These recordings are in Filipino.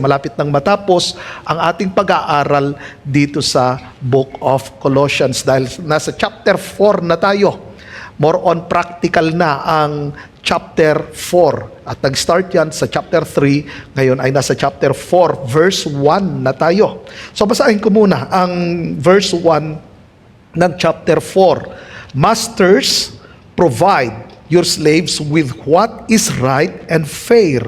Malapit nang matapos ang ating pag-aaral dito sa Book of Colossians dahil nasa chapter 4 na tayo. More on practical na ang chapter 4. At nag-start yan sa chapter 3. Ngayon ay nasa chapter 4, verse 1 na tayo. So basahin ko muna ang verse 1 ng chapter 4. Masters, provide your slaves with what is right and fair,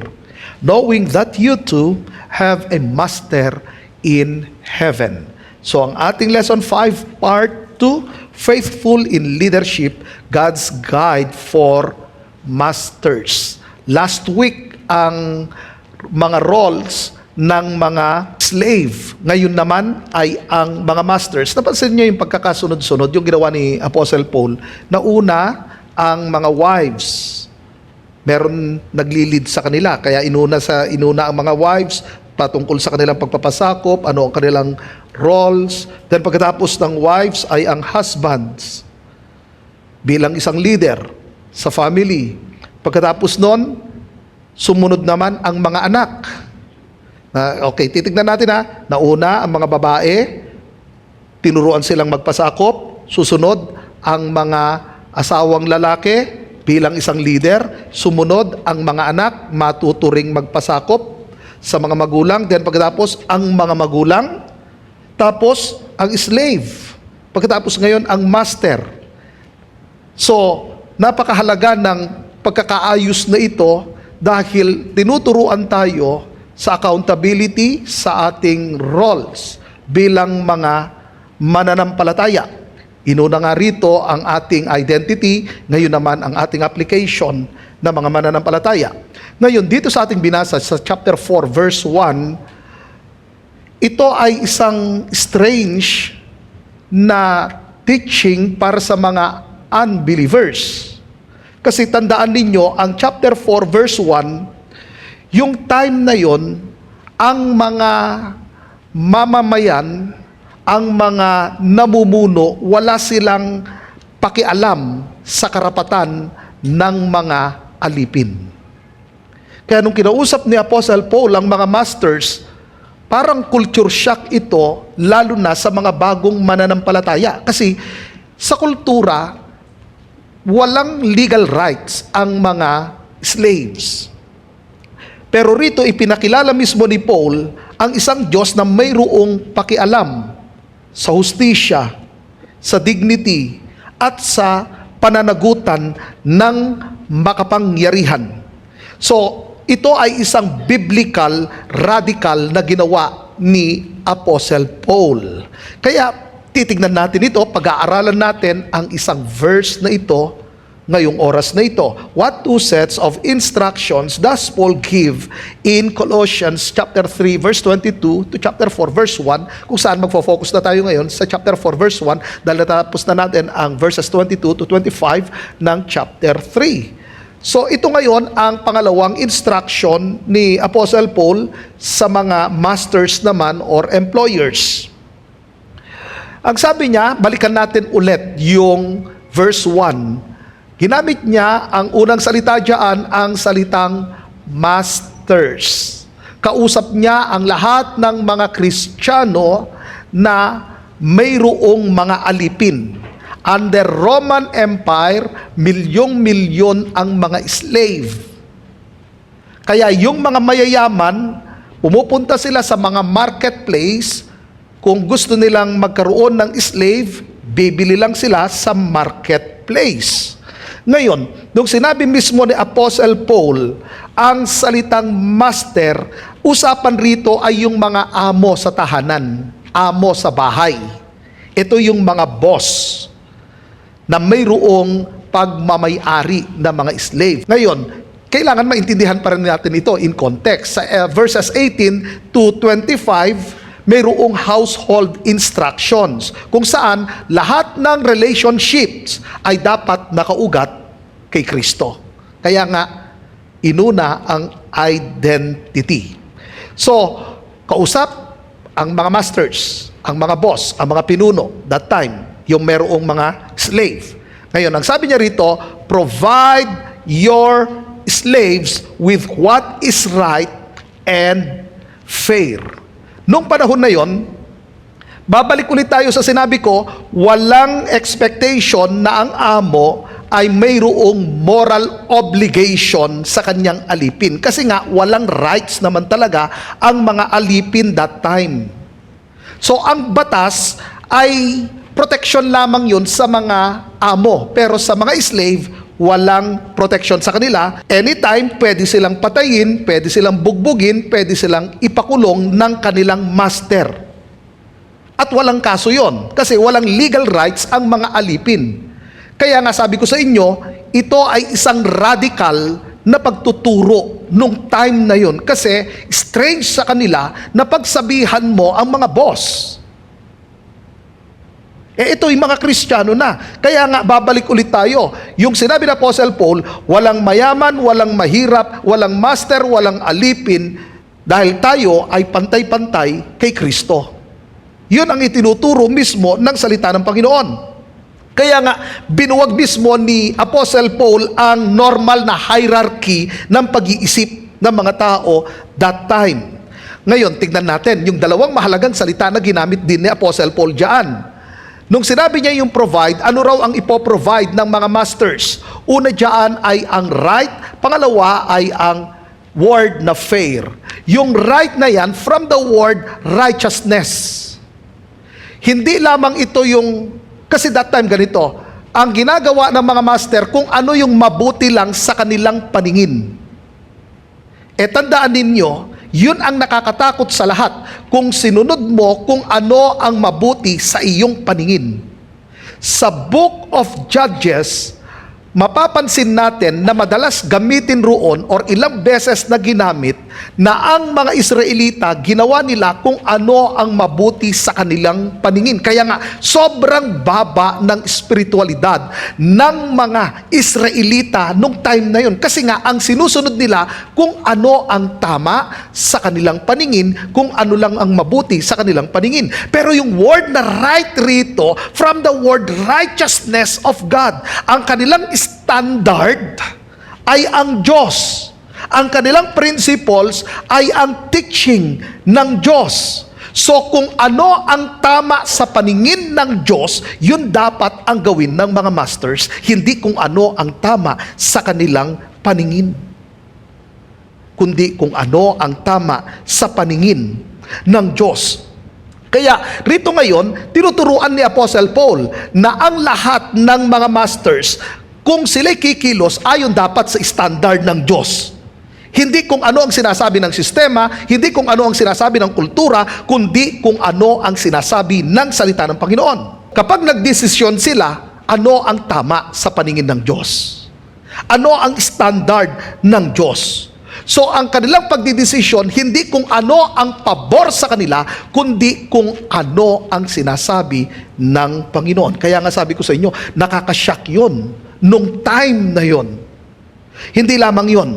knowing that you too have a master in heaven. So ang ating lesson 5, part 2, faithful in leadership, God's guide for masters. Last week, ang mga roles ng mga slave. Ngayon naman ay ang mga masters. Napansin niyo yung pagkakasunod-sunod, yung ginawa ni Apostle Paul, na una, ang mga wives. Meron naglilid sa kanila, kaya inuna ang mga wives patungkol sa kanilang pagpapasakop, ano ang kanilang roles. Then pagkatapos ng wives ay ang husbands bilang isang leader sa family. Pagkatapos nun, sumunod naman ang mga anak. Okay, titignan natin ha. Nauna ang mga babae, tinuruan silang magpasakop. Susunod ang mga asawang lalaki bilang isang leader. Sumunod ang mga anak, matuturing magpasakop sa mga magulang. Then pagkatapos ang mga magulang. Tapos ang slave. Pagkatapos ngayon ang master. So napakahalaga ng pagkakaayos na ito dahil tinuturuan tayo sa accountability sa ating roles bilang mga mananampalataya. Inuna nga rito ang ating identity, ngayon naman ang ating application na mga mananampalataya. Ngayon, dito sa ating binasa sa chapter 4, verse 1, ito ay isang strange na teaching para sa mga unbelievers. Kasi tandaan ninyo, ang chapter 4, verse 1, yung time na yon, ang mga mamamayan, ang mga namumuno, wala silang pakialam sa karapatan ng mga alipin. Kaya nung kinausap ni Apostle Paul ang mga masters, parang culture shock ito, lalo na sa mga bagong mananampalataya. Kasi sa kultura, walang legal rights ang mga slaves. Pero rito ipinakilala mismo ni Paul ang isang Diyos na mayroong pakialam sa hustisya, sa dignity, at sa pananagutan ng makapangyarihan. So, ito ay isang biblical, radical na ginawa ni Apostle Paul. Kaya, titignan natin ito, pag-aaralan natin ang isang verse na ito ngayong oras na ito. What two sets of instructions does Paul give in Colossians chapter 3 verse 22 to chapter 4 verse 1, kung saan magfo-focus na tayo ngayon sa chapter 4 verse 1 dahil natapos na natin ang verses 22 to 25 ng chapter 3. So ito ngayon ang pangalawang instruction ni Apostle Paul sa mga masters naman or employers. Ang sabi niya, balikan natin ulit yung verse 1. Ginamit niya ang unang salita diyan, ang salitang masters. Kausap niya ang lahat ng mga Kristiyano na mayroong mga alipin. Under Roman Empire, milyong-milyon ang mga slave. Kaya yung mga mayayaman, pumupunta sila sa mga marketplace. Kung gusto nilang magkaroon ng slave, bibili lang sila sa marketplace. Ngayon, nung sinabi mismo ni Apostle Paul, ang salitang master, usapan rito ay yung mga amo sa tahanan, amo sa bahay. Ito yung mga boss na mayroong pagmamay-ari ng mga slave. Ngayon, kailangan maintindihan pa rin natin ito in context. Sa verses 18 to 25, mayroong household instructions kung saan lahat ng relationships ay dapat nakaugat kay Kristo. Kaya nga, inuna ang identity. So, kausap ang mga masters, ang mga boss, ang mga pinuno, that time, yung mayroong mga slave. Ngayon, ang sabi niya rito, provide your slaves with what is right and fair. Noong panahon na yon, babalik ulit tayo sa sinabi ko, walang expectation na ang amo ay mayroong moral obligation sa kanyang alipin. Kasi nga, walang rights naman talaga ang mga alipin that time. So, ang batas ay protection lamang yun sa mga amo. Pero sa mga slave, walang protection sa kanila. Anytime, pwede silang patayin, pwede silang bugbugin, pwede silang ipakulong ng kanilang master. At walang kaso yon kasi walang legal rights ang mga alipin. Kaya nga sabi ko sa inyo, ito ay isang radical na pagtuturo nung time na yon kasi strange sa kanila na pagsabihan mo ang mga boss. Ito yung mga Kristiyano na. Kaya nga babalik ulit tayo. Yung sinabi ng Apostle Paul, walang mayaman, walang mahirap, walang master, walang alipin dahil tayo ay pantay-pantay kay Kristo. Yun ang itinuturo mismo ng salita ng Panginoon. Kaya nga, binuwag mismo ni Apostle Paul ang normal na hierarchy ng pag-iisip ng mga tao that time. Ngayon, tignan natin yung dalawang mahalagang salita na ginamit din ni Apostle Paul diyan. Nung sinabi niya yung provide, ano raw ang ipoprovide ng mga masters? Una diyan ay ang right, pangalawa ay ang word na fair. Yung right na yan from the word righteousness. Hindi lamang ito yung, kasi that time ganito, ang ginagawa ng mga master kung ano yung mabuti lang sa kanilang paningin. Tandaan ninyo, yun ang nakakatakot sa lahat kung sinunod mo kung ano ang mabuti sa iyong paningin. Sa Book of Judges, mapapansin natin na madalas gamitin roon or ilang beses na ginamit na ang mga Israelita ginawa nila kung ano ang mabuti sa kanilang paningin. Kaya nga, sobrang baba ng espiritualidad ng mga Israelita nung time na yun. Kasi nga, ang sinusunod nila kung ano ang tama sa kanilang paningin, kung ano lang ang mabuti sa kanilang paningin. Pero yung word na right rito, from the word righteousness of God, ang kanilang standard ay ang Diyos. Ang kanilang principles ay ang teaching ng Diyos. So kung ano ang tama sa paningin ng Diyos, yun dapat ang gawin ng mga masters, hindi kung ano ang tama sa kanilang paningin, kundi kung ano ang tama sa paningin ng Diyos. Kaya rito ngayon, tinuturuan ni Apostle Paul na ang lahat ng mga masters, kung sila'y kikilos, ayon dapat sa standard ng Diyos. Hindi kung ano ang sinasabi ng sistema, hindi kung ano ang sinasabi ng kultura, kundi kung ano ang sinasabi ng salita ng Panginoon. Kapag nagdesisyon sila, ano ang tama sa paningin ng Diyos? Ano ang standard ng Diyos? So ang kanilang pagdidesisyon, hindi kung ano ang pabor sa kanila, kundi kung ano ang sinasabi ng Panginoon. Kaya nga sabi ko sa inyo, nakakashock yun nung time na yun. Hindi lamang yun,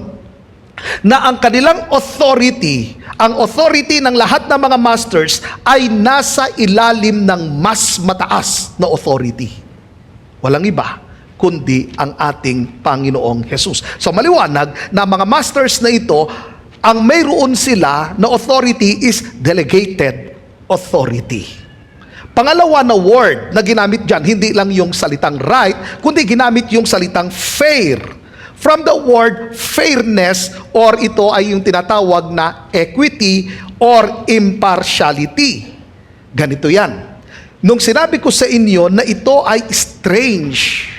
na ang kanilang authority, ang authority ng lahat ng mga masters ay nasa ilalim ng mas mataas na authority. Walang iba kundi ang ating Panginoong Jesus. So maliwanag na mga masters na ito, ang mayroon sila na authority is delegated authority. Pangalawa na word na ginamit dyan, hindi lang yung salitang right, kundi ginamit yung salitang fair. From the word fairness, or ito ay yung tinatawag na equity or impartiality. Ganito yan. Nung sinabi ko sa inyo na ito ay strange,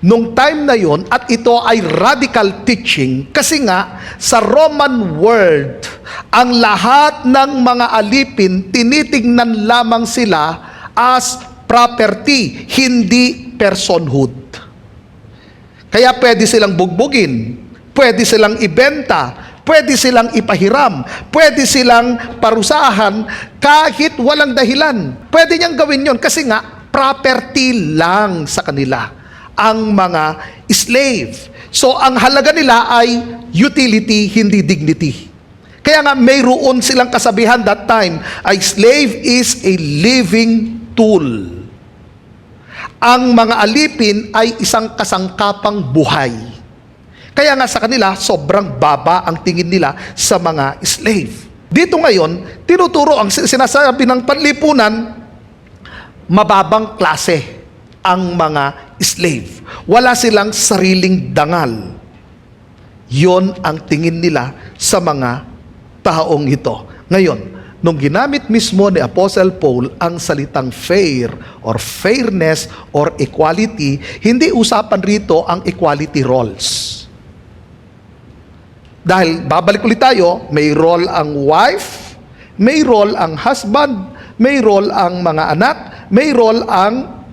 nung time na yon, at ito ay radical teaching, kasi nga sa Roman world, ang lahat ng mga alipin, tinitingnan lamang sila as property, hindi personhood. Kaya pwede silang bugbugin, pwede silang ibenta, pwede silang ipahiram, pwede silang parusahan kahit walang dahilan. Pwede niyang gawin yon kasi nga property lang sa kanila ang mga slave. So ang halaga nila ay utility, hindi dignity. Kaya nga mayroon silang kasabihan that time, a slave is a living tool. Ang mga alipin ay isang kasangkapang buhay. Kaya nga sa kanila, sobrang baba ang tingin nila sa mga slave. Dito ngayon, tinuturo ang sinasabi ng panlipunan, mababang klase ang mga slave. Wala silang sariling dangal. Yon ang tingin nila sa mga taong ito. Ngayon, nung ginamit mismo ni Apostle Paul ang salitang fair or fairness or equality, hindi usapan rito ang equality roles. Dahil babalik ulit tayo, may role ang wife, may role ang husband, may role ang mga anak, may role ang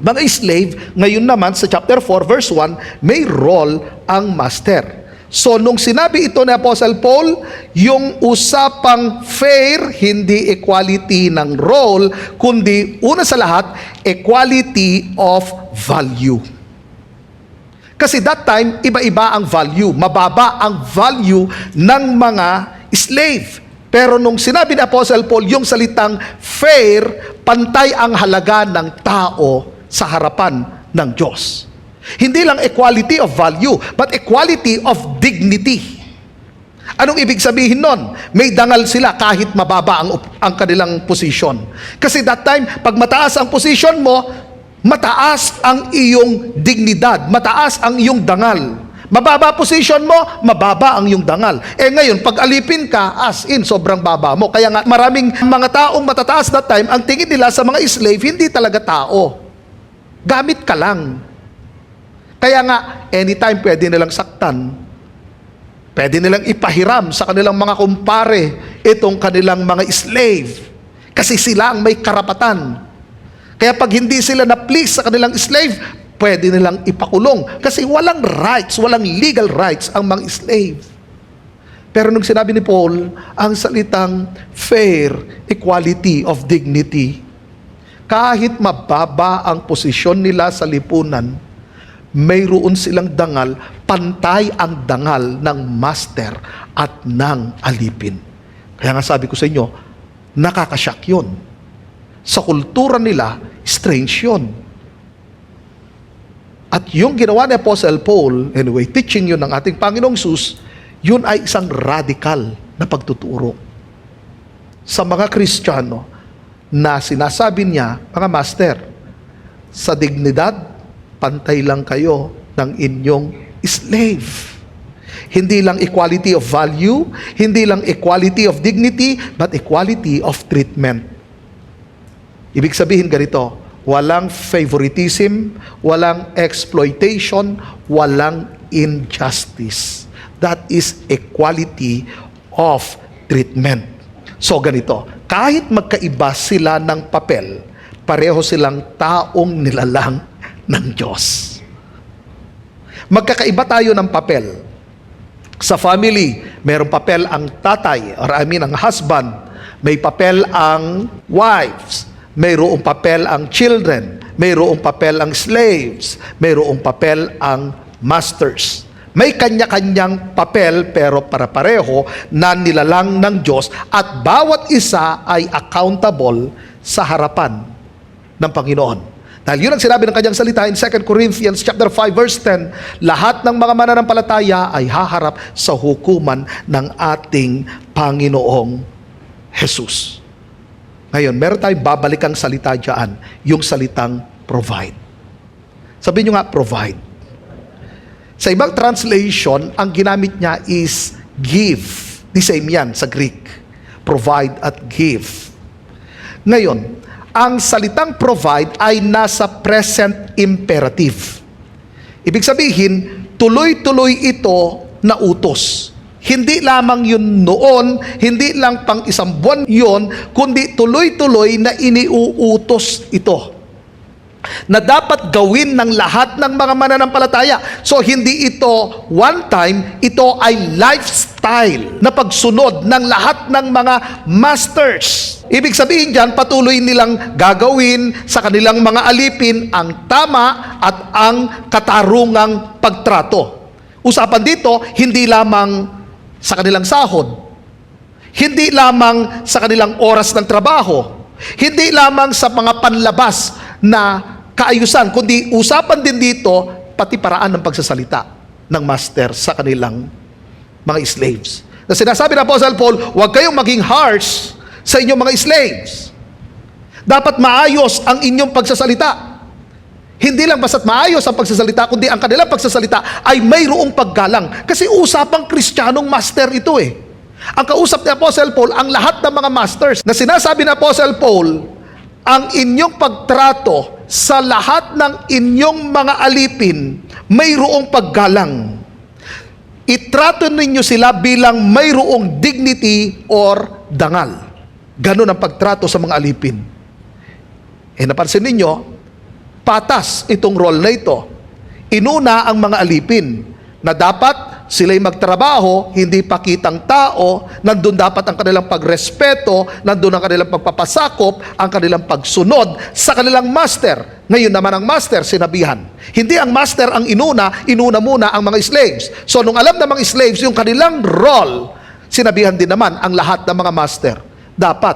mga slave. Ngayon naman sa chapter 4 verse 1, may role ang master. So nung sinabi ito ni Apostle Paul, yung usapang fair, hindi equality ng role, kundi una sa lahat, equality of value. Kasi that time, iba-iba ang value. Mababa ang value ng mga slave. Pero nung sinabi ni Apostle Paul, yung salitang fair, pantay ang halaga ng tao sa harapan ng Diyos. Hindi lang equality of value, but equality of dignity. Anong ibig sabihin nun? May dangal sila kahit mababa ang kanilang posisyon. Kasi that time, pag mataas ang posisyon mo, mataas ang iyong dignidad, mataas ang iyong dangal. Mababa position mo, mababa ang iyong dangal. Ngayon, pag alipin ka, as in, sobrang baba mo. Kaya nga, maraming mga taong matataas that time, ang tingin nila sa mga slave, hindi talaga tao. Gamit ka lang. Kaya nga, anytime pwede nilang saktan, pwede nilang ipahiram sa kanilang mga kumpare itong kanilang mga slave. Kasi sila ang may karapatan. Kaya pag hindi sila na-please sa kanilang slave, pwede nilang ipakulong. Kasi walang rights, walang legal rights ang mga slave. Pero nung sinabi ni Paul, ang salitang fair, equality of dignity, kahit mababa ang posisyon nila sa lipunan, mayroon silang dangal, pantay ang dangal ng master at ng alipin. Kaya nga sabi ko sa inyo, nakakasyak yun. Sa kultura nila, strange yun. At yung ginawa ni Apostle Paul, anyway, teaching yun ng ating Panginoong Hesus, yun ay isang radical na pagtuturo sa mga Kristiyano na sinasabi niya, mga master, sa dignidad, pantay lang kayo ng inyong slave. Hindi lang equality of value, hindi lang equality of dignity, but equality of treatment. Ibig sabihin ganito, walang favoritism, walang exploitation, walang injustice. That is equality of treatment. So ganito, kahit magkaiba sila ng papel, pareho silang taong nilalang ng Diyos. Magkakaiba tayo ng papel. Sa family, mayroong papel ang tatay, or ang husband. May papel ang wives. Mayroong papel ang children. Mayroong papel ang slaves. Mayroong papel ang masters. May kanya-kanyang papel pero para-pareho na nilalang ng Diyos at bawat isa ay accountable sa harapan ng Panginoon. Dahil yun ang sinabi ng kanyang salita in 2 Corinthians chapter 5 verse 10, lahat ng mga mananampalataya ay haharap sa hukuman ng ating Panginoong Jesus. Ngayon, meron tayong babalikang salita dyan, yung salitang provide. Sabihin nyo nga, provide. Sa ibang translation, ang ginamit niya is give. The same yan sa Greek. Provide at give. Ngayon, ang salitang provide ay nasa present imperative. Ibig sabihin, tuloy-tuloy ito na utos. Hindi lamang yun noon, hindi lang pang isang buwan yun, kundi tuloy-tuloy na iniuutos ito. Na dapat gawin ng lahat ng mga mananampalataya. So hindi ito one time, ito ay lifestyle na pagsunod ng lahat ng mga masters. Ibig sabihin dyan, patuloy nilang gagawin sa kanilang mga alipin ang tama at ang katarungang pagtrato. Usapan dito, hindi lamang sa kanilang sahod, hindi lamang sa kanilang oras ng trabaho, hindi lamang sa mga panlabas na kaayusan, kundi usapan din dito pati paraan ng pagsasalita. ng master sa kanilang mga slaves. Na sinasabi ng Apostle Paul, huwag kayong maging harsh sa inyong mga slaves. Dapat maayos ang inyong pagsasalita. Hindi lang basta't maayos ang pagsasalita, kundi ang kanilang pagsasalita ay mayroong paggalang. Kasi usapang Kristiyanong master ito eh. Ang kausap ni Apostle Paul, ang lahat ng mga masters, na sinasabi ni Apostle Paul, ang inyong pagtrato sa lahat ng inyong mga alipin, mayroong paggalang. Itrato ninyo sila bilang mayroong dignity or dangal. Ganon ang pagtrato sa mga alipin. Napansin ninyo, patas itong role na ito. Inuna ang mga alipin na dapat sila'y magtrabaho, hindi pakitang tao, nandun dapat ang kanilang pagrespeto, nandun ang kanilang pagpapasakop, ang kanilang pagsunod sa kanilang master. Ngayon naman ang master, sinabihan. Hindi ang master ang inuna muna ang mga slaves. So nung alam ng mga slaves yung kanilang role, sinabihan din naman ang lahat ng mga master, dapat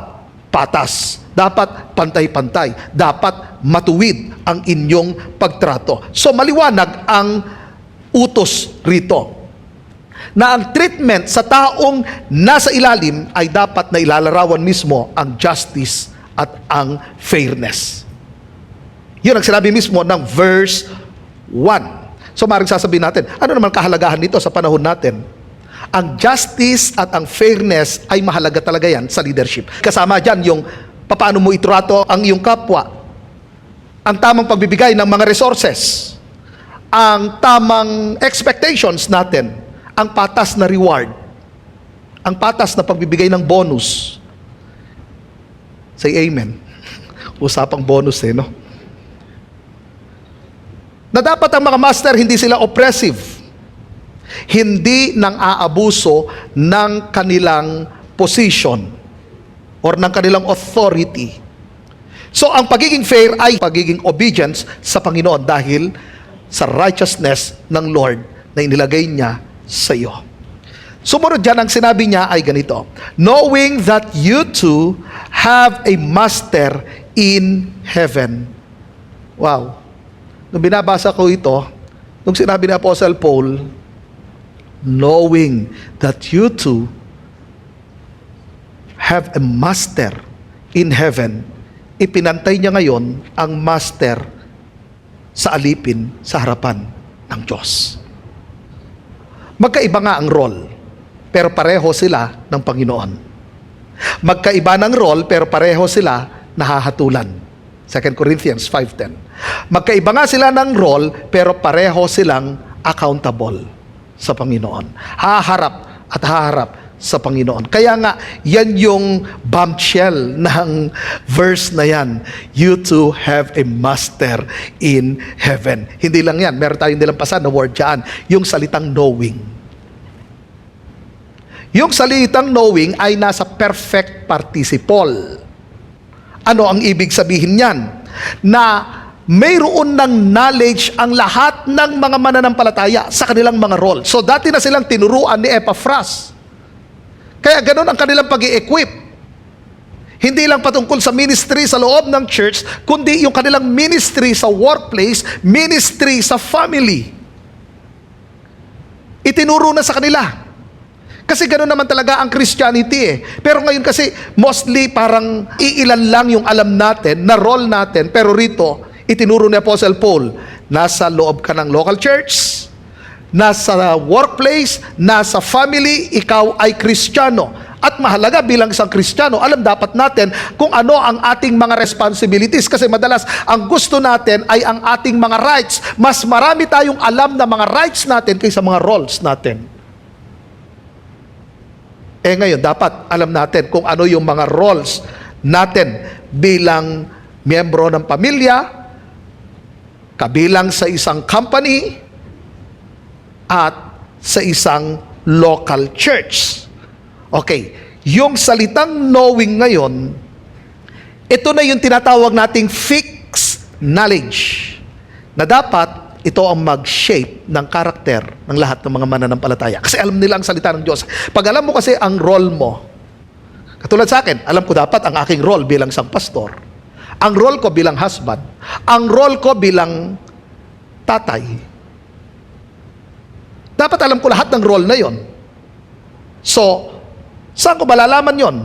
patas, dapat pantay-pantay, dapat matuwid ang inyong pagtrato. So maliwanag ang utos rito, na ang treatment sa taong nasa ilalim ay dapat na ilalarawan mismo ang justice at ang fairness. Yun ang sinabi mismo ng verse 1. So maaaring sasabihin natin, ano naman kahalagahan nito sa panahon natin? Ang justice at ang fairness ay mahalaga talaga yan sa leadership. Kasama dyan yung paano mo itrato ang iyong kapwa, ang tamang pagbibigay ng mga resources, ang tamang expectations natin, ang patas na reward, ang patas na pagbibigay ng bonus. Say amen. Usapang bonus no? Na dapat ang mga master, hindi sila oppressive. Hindi nang aabuso ng kanilang position or ng kanilang authority. So ang pagiging fair ay pagiging obedience sa Panginoon dahil sa righteousness ng Lord na inilagay niya sa iyo. Sumunod dyan, ang sinabi niya ay ganito, knowing that you too have a master in heaven. Wow. Nung binabasa ko ito, nung sinabi ni Apostle Paul, knowing that you too have a master in heaven, ipinantay niya ngayon ang master sa alipin sa harapan ng Diyos. Magkaiba nga ang role, pero pareho sila ng Panginoon. Magkaiba ng role, pero pareho sila nahahatulan. 2 Corinthians 5:10. Magkaiba nga sila ng role, pero pareho silang accountable sa Panginoon. Haharap at haharap sa Panginoon. Kaya nga, yan yung bombshell ng verse na yan. You too have a master in heaven. Hindi lang yan. Meron tayong nilampasan na word dyan. Yung salitang knowing. Yung salitang knowing ay nasa perfect participle. Ano ang ibig sabihin yan? Na mayroon ng knowledge ang lahat ng mga mananampalataya sa kanilang mga role. So dati na silang tinuruan ni Epaphras. Kaya ganun ang kanilang pag-i-equip. Hindi lang patungkol sa ministry sa loob ng church, kundi yung kanilang ministry sa workplace, ministry sa family. Itinuro na sa kanila. Kasi ganun naman talaga ang Christianity eh. Pero ngayon kasi mostly parang iilan lang yung alam natin, na role natin. Pero rito, itinuro ni Apostle Paul, nasa loob ka ng local church, nasa workplace, nasa family, ikaw ay Kristiyano. At mahalaga bilang isang Kristiyano, alam dapat natin kung ano ang ating mga responsibilities. Kasi madalas, ang gusto natin ay ang ating mga rights. Mas marami tayong alam na mga rights natin kaysa mga roles natin. Ngayon, dapat alam natin kung ano yung mga roles natin bilang miyembro ng pamilya, kabilang sa isang company, at sa isang local church. Okay, yung salitang knowing ngayon, ito na yung tinatawag nating fixed knowledge, na dapat ito ang mag-shape ng karakter ng lahat ng mga mananampalataya. Kasi alam nila ang salita ng Diyos. Pag alam mo kasi ang role mo, katulad sa akin, alam ko dapat ang aking role bilang isang pastor, ang role ko bilang husband, ang role ko bilang tatay. Dapat alam ko lahat ng role na yon. So, saan ko malalaman yon?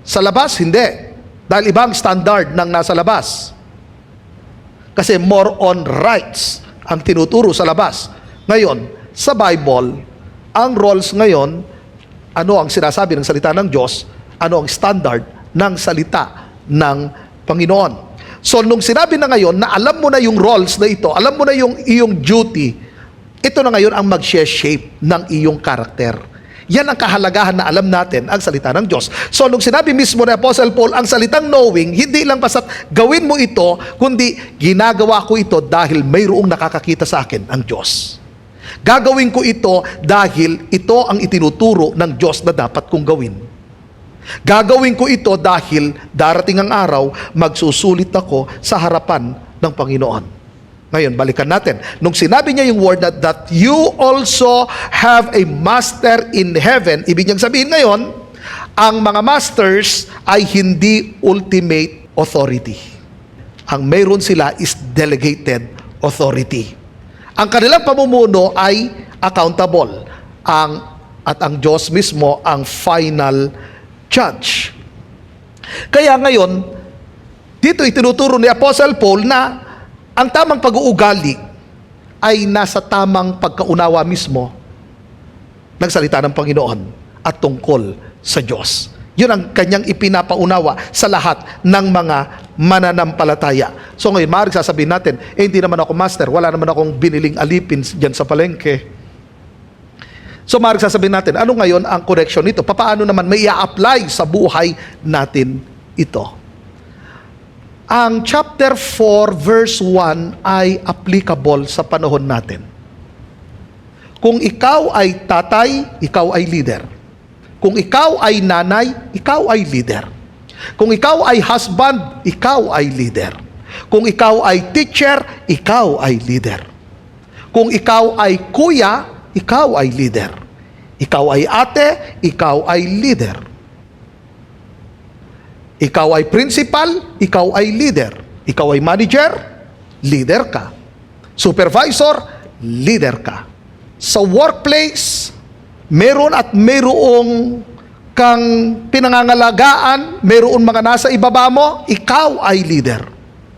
Sa labas? Hindi. Dahil ibang standard ng nasa labas. Kasi more on rights ang tinuturo sa labas. Ngayon, sa Bible, ang roles ngayon, ano ang sinasabi ng salita ng Diyos, ano ang standard ng salita ng Panginoon. So, nung sinabi na ngayon na alam mo na yung roles na ito, alam mo na yung iyong duty, ito na ngayon ang mag-shape ng iyong karakter. Yan ang kahalagahan na alam natin ang salita ng Diyos. So, nung sinabi mismo ni Apostle Paul, ang salitang knowing, hindi lang basta't gawin mo ito, kundi ginagawa ko ito dahil mayroong nakakakita sa akin, ang Diyos. Gagawin ko ito dahil ito ang itinuturo ng Diyos na dapat kong gawin. Gagawin ko ito dahil darating ang araw, magsusulit ako sa harapan ng Panginoon. Ngayon, balikan natin. Nung sinabi niya yung word that you also have a master in heaven, ibig niyang sabihin ngayon, ang mga masters ay hindi ultimate authority. Ang mayroon sila is delegated authority. Ang kanilang pamumuno ay accountable. At ang Diyos mismo ang final judge. Kaya ngayon, dito itinuturo ni Apostle Paul na ang tamang pag-uugali ay nasa tamang pagkaunawa mismo ng salita ng Panginoon at tungkol sa Diyos. Yun ang kanyang ipinapaunawa sa lahat ng mga mananampalataya. So ngayon, maaaring sasabihin natin, hindi naman ako master, wala naman akong biniling alipin dyan sa palengke. So maaaring sasabihin natin, ano ngayon ang correction nito? Paano naman may i-apply sa buhay natin ito? Ang chapter 4 verse 1 ay applicable sa panahon natin. Kung ikaw ay tatay, ikaw ay leader. Kung ikaw ay nanay, ikaw ay leader. Kung ikaw ay husband, ikaw ay leader. Kung ikaw ay teacher, ikaw ay leader. Kung ikaw ay kuya, ikaw ay leader. Ikaw ay ate, ikaw ay leader. Ikaw ay principal, ikaw ay leader. Ikaw ay manager, leader ka. Supervisor, leader ka. Sa workplace, meron at mayroong kang pinangangalagaan, mayroon mga nasa ibaba mo, ikaw ay leader.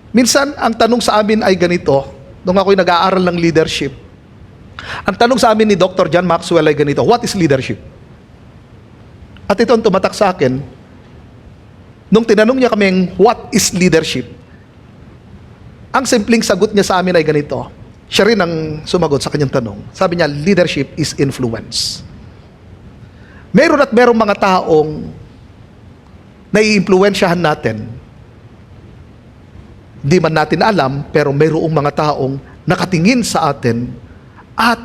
Minsan, ang tanong sa amin ay ganito, nung ako'y nag-aaral ng leadership, ang tanong sa amin ni Dr. John Maxwell ay ganito, what is leadership? At ito ang tumatak sa akin, nung tinanong niya kaming, what is leadership? Ang simpleng sagot niya sa amin ay ganito. Siya rin ang sumagot sa kanyang tanong. Sabi niya, leadership is influence. Meron at merong mga taong nai-impluwensyahan natin. Di man natin alam, pero mayroong mga taong nakatingin sa atin at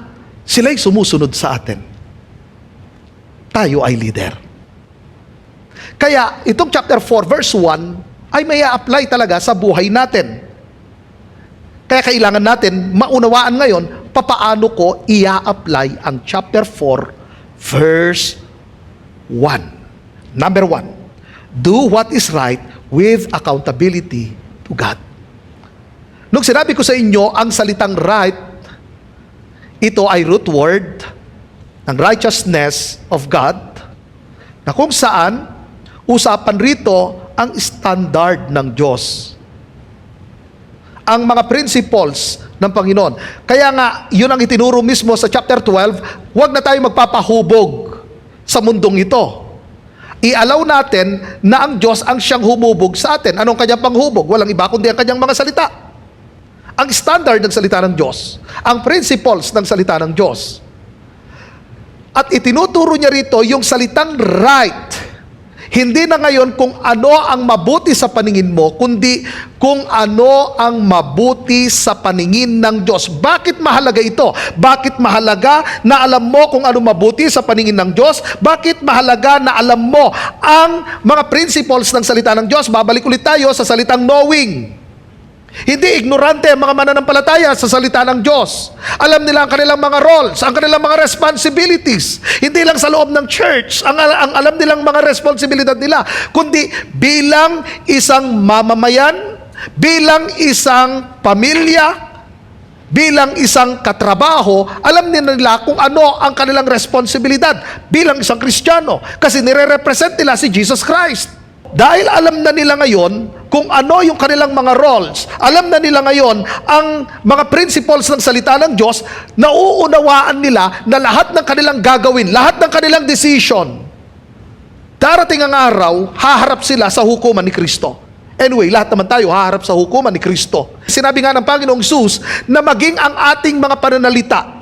sila'y sumusunod sa atin. Tayo ay leader. Kaya itong chapter 4 verse 1 ay may apply talaga sa buhay natin. Kaya kailangan natin maunawaan ngayon papaano ko i-apply ang chapter 4 verse 1. Number 1, do what is right with accountability to God. Nung sinabi ko sa inyo ang salitang right, ito ay root word ng righteousness of God, na kung saan usapan rito ang standard ng Diyos. Ang mga principles ng Panginoon. Kaya nga, yun ang itinuro mismo sa chapter 12, huwag na tayo magpapahubog sa mundong ito. I-allow natin na ang Diyos ang siyang humubog sa atin. Anong kanyang panghubog? Walang iba kundi ang kanyang mga salita. Ang standard ng salita ng Diyos. Ang principles ng salita ng Diyos. At itinuturo niya rito yung salitang right. Hindi na ngayon kung ano ang mabuti sa paningin mo, kundi kung ano ang mabuti sa paningin ng Diyos. Bakit mahalaga ito? Bakit mahalaga na alam mo kung ano mabuti sa paningin ng Diyos? Bakit mahalaga na alam mo ang mga principles ng salita ng Diyos? Babalik ulit tayo sa salitang knowing. Hindi ignorante ang mga mananampalataya sa salita ng Diyos. Alam nila ang kanilang mga roles, ang kanilang mga responsibilities. Hindi lang sa loob ng church, ang alam nilang mga responsibilidad nila, kundi bilang isang mamamayan, bilang isang pamilya, Bilang isang katrabaho, alam nila kung ano ang kanilang responsibilidad bilang isang Kristiyano. Kasi nire-represent nila si Jesus Christ. Dahil alam na nila ngayon kung ano yung kanilang mga roles, alam na nila ngayon ang mga principles ng salita ng Diyos, nauunawaan nila na lahat ng kanilang gagawin, lahat ng kanilang decision, darating ang araw, haharap sila sa hukuman ni Kristo. Anyway, lahat naman tayo haharap sa hukuman ni Kristo. Sinabi nga ng Panginoong Hesus na maging ang ating mga pananalita,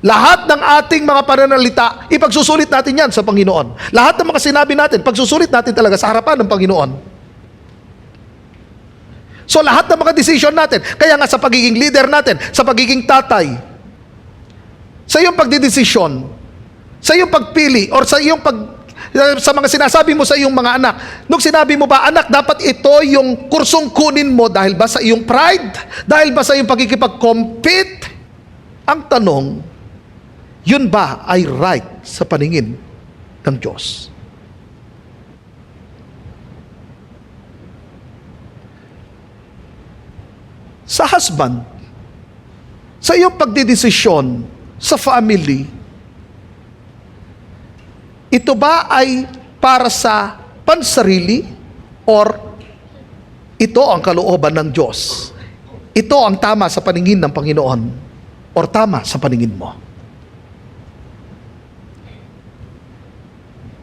lahat ng ating mga pananalita, ipagsusulit natin yan sa Panginoon. Lahat ng mga sinabi natin, pagsusulit natin talaga sa harapan ng Panginoon. So lahat ng mga decision natin, kaya nga sa pagiging leader natin, sa pagiging tatay, sa iyong pagdidesisyon, sa iyong pagpili, or sa iyong sa mga sinasabi mo sa iyong mga anak, nung sinabi mo ba, anak, dapat ito yung kursong kunin mo dahil ba sa iyong pride? Dahil ba sa iyong pagkikipag-compete? Ang tanong, yun ba ay right sa paningin ng Diyos? Sa husband, sa iyong pagdidesisyon sa family, ito ba ay para sa pansarili or ito ang kalooban ng Diyos? Ito ang tama sa paningin ng Panginoon or tama sa paningin mo?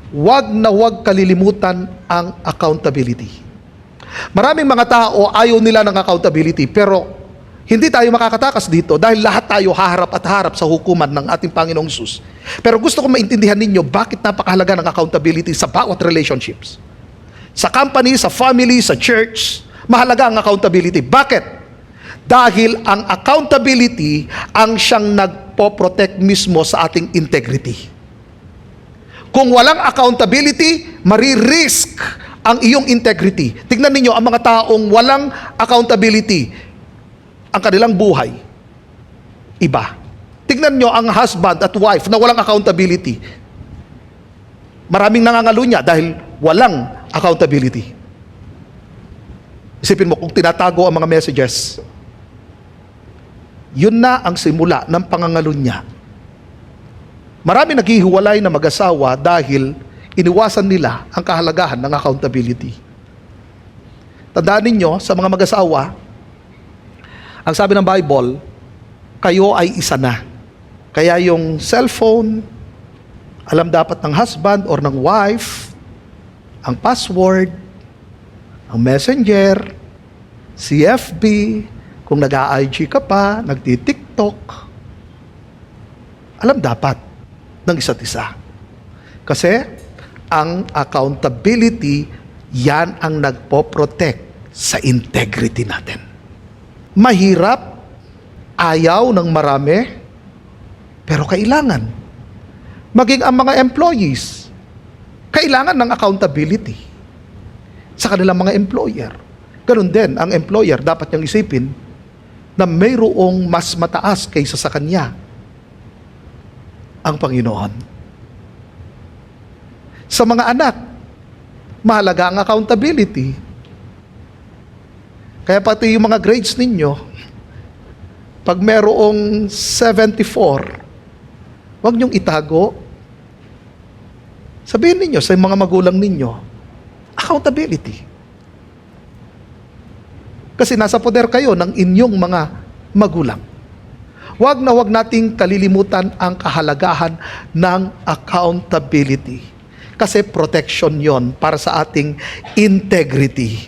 Huwag na huwag kalilimutan ang accountability. Maraming mga tao ayaw nila ng accountability, pero hindi tayo makakatakas dito dahil lahat tayo haharap at harap sa hukuman ng ating Panginoong Hesus. Pero gusto ko maintindihan ninyo bakit napakahalaga ng accountability sa bawat relationships. Sa company, sa family, sa church, mahalaga ang accountability. Bakit? Dahil ang accountability ang siyang nagpo-protect mismo sa ating integrity. Kung walang accountability, maririsk ang iyong integrity. Tignan ninyo ang mga taong walang accountability, ang kanilang buhay, iba. Tignan nyo ang husband at wife na walang accountability. Maraming nangangalunya dahil walang accountability. Isipin mo, kung tinatago ang mga messages, yun na ang simula ng pangangalunya. Marami naghihiwalay na mag-asawa dahil iniwasan nila ang kahalagahan ng accountability. Tandaan ninyo, sa mga mag-asawa, ang sabi ng Bible, kayo ay isa na. Kaya yung cellphone, alam dapat ng husband or ng wife, ang password, ang messenger, CFB, kung nag-IG ka pa, nagti-TikTok, alam dapat ng isa't isa. Kasi ang accountability, yan ang nagpo-protect sa integrity natin. Mahirap, ayaw ng marami, pero kailangan. Maging ang mga employees, kailangan ng accountability sa kanilang mga employer. Ganun din, ang employer dapat niyang isipin na mayroong mas mataas kaysa sa kanya, ang Panginoon. Sa mga anak, mahalaga ang accountability. Kaya pati yung mga grades ninyo, pag merong 74, huwag niyong itago. Sabihin ninyo sa mga magulang ninyo, accountability. Kasi nasa poder kayo ng inyong mga magulang. Huwag na huwag nating kalilimutan ang kahalagahan ng accountability. Kasi protection yon para sa ating integrity.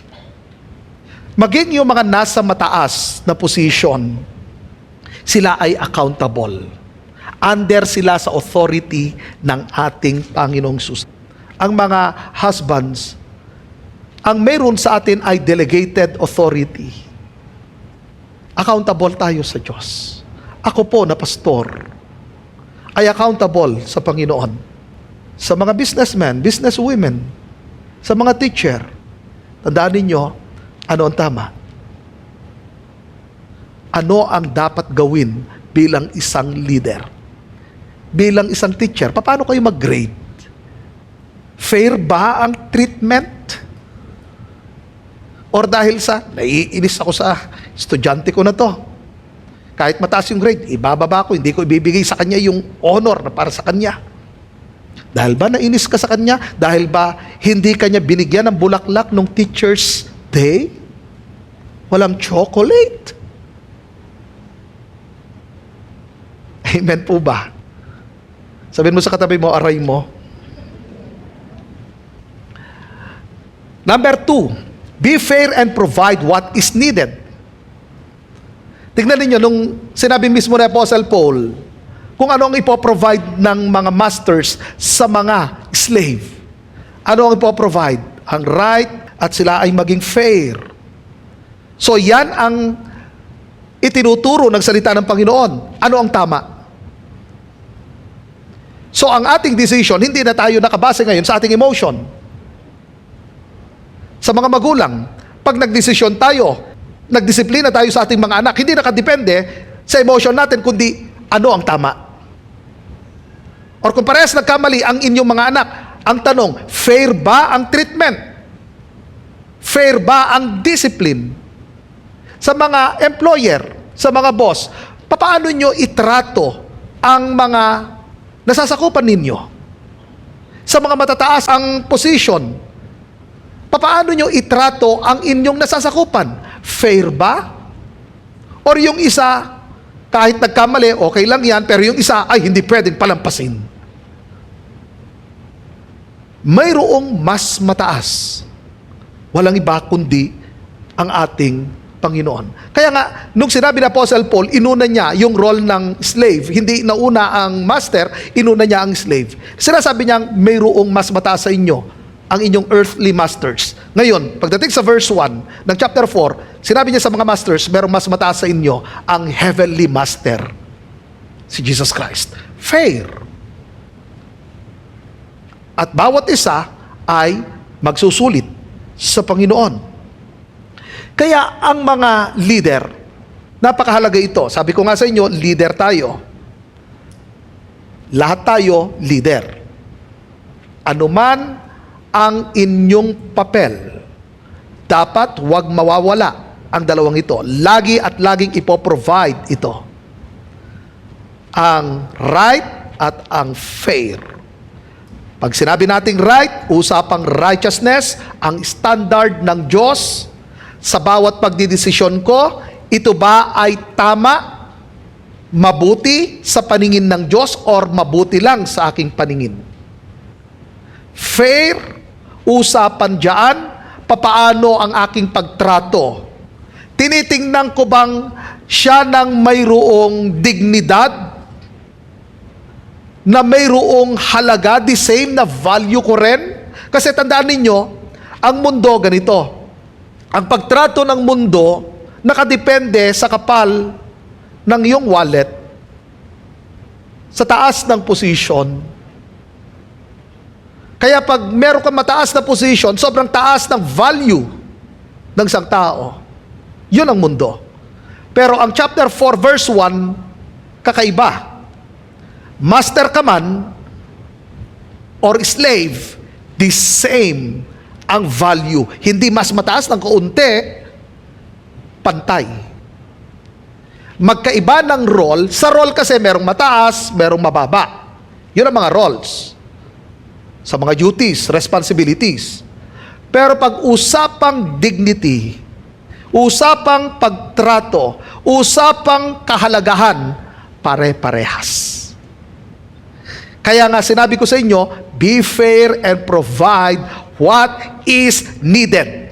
Maging yung mga nasa mataas na position, sila ay accountable. Under sila sa authority ng ating Panginoong Hesus. Ang mga husbands, ang meron sa atin ay delegated authority. Accountable tayo sa Diyos. Ako po na pastor ay accountable sa Panginoon. Sa mga businessmen, businesswomen, sa mga teacher, tandaan ninyo, ano ang tama? Ano ang dapat gawin bilang isang leader? Bilang isang teacher, paano kayo mag-grade? Fair ba ang treatment? Or dahil sa, naiinis ako sa estudyante ko na to, Kahit mataas yung grade, ibababa ko, hindi ko ibibigay sa kanya yung honor na para sa kanya. Dahil ba nainis ka sa kanya? Dahil ba hindi kanya binigyan ng bulaklak nung Teacher's Day? Walang chocolate? Amen po ba? Sabihin mo sa katabi mo, aray mo. Number 2, be fair and provide what is needed. Tignan ninyo, nung sinabi mismo ni Apostle Paul, kung ano ang ipoprovide ng mga masters sa mga slave. Ano ang ipoprovide? Ang right at sila ay maging fair. So yan ang itinuturo ng salita ng Panginoon. Ano ang tama? So ang ating decision, hindi na tayo nakabase ngayon sa ating emotion. Sa mga magulang, pag nagdesisyon tayo, nagdisiplina tayo sa ating mga anak, hindi nakadepende sa emotion natin, kundi ano ang tama. Or kung parehas nagkamali ang inyong mga anak, ang tanong, fair ba ang treatment? Fair ba ang discipline? Sa mga employer, sa mga boss, paano nyo itrato ang mga nasasakupan ninyo? Sa mga matataas ang position, paano nyo itrato ang inyong nasasakupan? Fair ba? Or yung isa, kahit nagkamali, okay lang yan, pero yung isa ay hindi pwedeng palampasin. Mayroong mas mataas. Walang iba kundi ang ating Panginoon. Kaya nga, nung sinabi ni Apostle Paul, inuna niya yung role ng slave. Hindi nauna ang master, inuna niya ang slave. Sinasabi niya, mayroong mas mataas sa inyo, ang inyong earthly masters. Ngayon, pagdating sa verse 1 ng chapter 4, sinabi niya sa mga masters, mayroong mas mataas sa inyo, ang heavenly master, si Jesus Christ. Fair. At bawat isa ay magsusulit sa Panginoon. Kaya ang mga leader, napakahalaga ito. Sabi ko nga sa inyo, leader tayo. Lahat tayo leader. Anuman ang inyong papel, dapat huwag mawawala ang dalawang ito. Lagi at laging ipoprovide ito. Ang right at ang fair. Pag sinabi nating right, usapang righteousness, ang standard ng Diyos sa bawat pagdidesisyon ko, ito ba ay tama, mabuti sa paningin ng Diyos or mabuti lang sa aking paningin? Fair, usapan diyan, papaano ang aking pagtrato? Tinitingnan ko bang siya ng mayroong dignidad, na mayroong halaga, the same na value ko rin? Kasi tandaan ninyo, ang mundo ganito. Ang pagtrato ng mundo nakadepende sa kapal ng iyong wallet, sa taas ng position. Kaya pag meron kang mataas na position, sobrang taas ng value ng isang tao. Yun ang mundo. Pero ang chapter 4 verse 1, kakaiba. Master ka man or slave, the same ang value. Hindi mas mataas ng kaunti, pantay. Magkaiba ng role. Sa role kasi merong mataas, merong mababa. Yun ang mga roles. Sa mga duties, responsibilities. Pero pag usapang dignity, usapang pagtrato, usapang kahalagahan, pare-parehas. Kaya nga sinabi ko sa inyo, be fair and provide what is needed.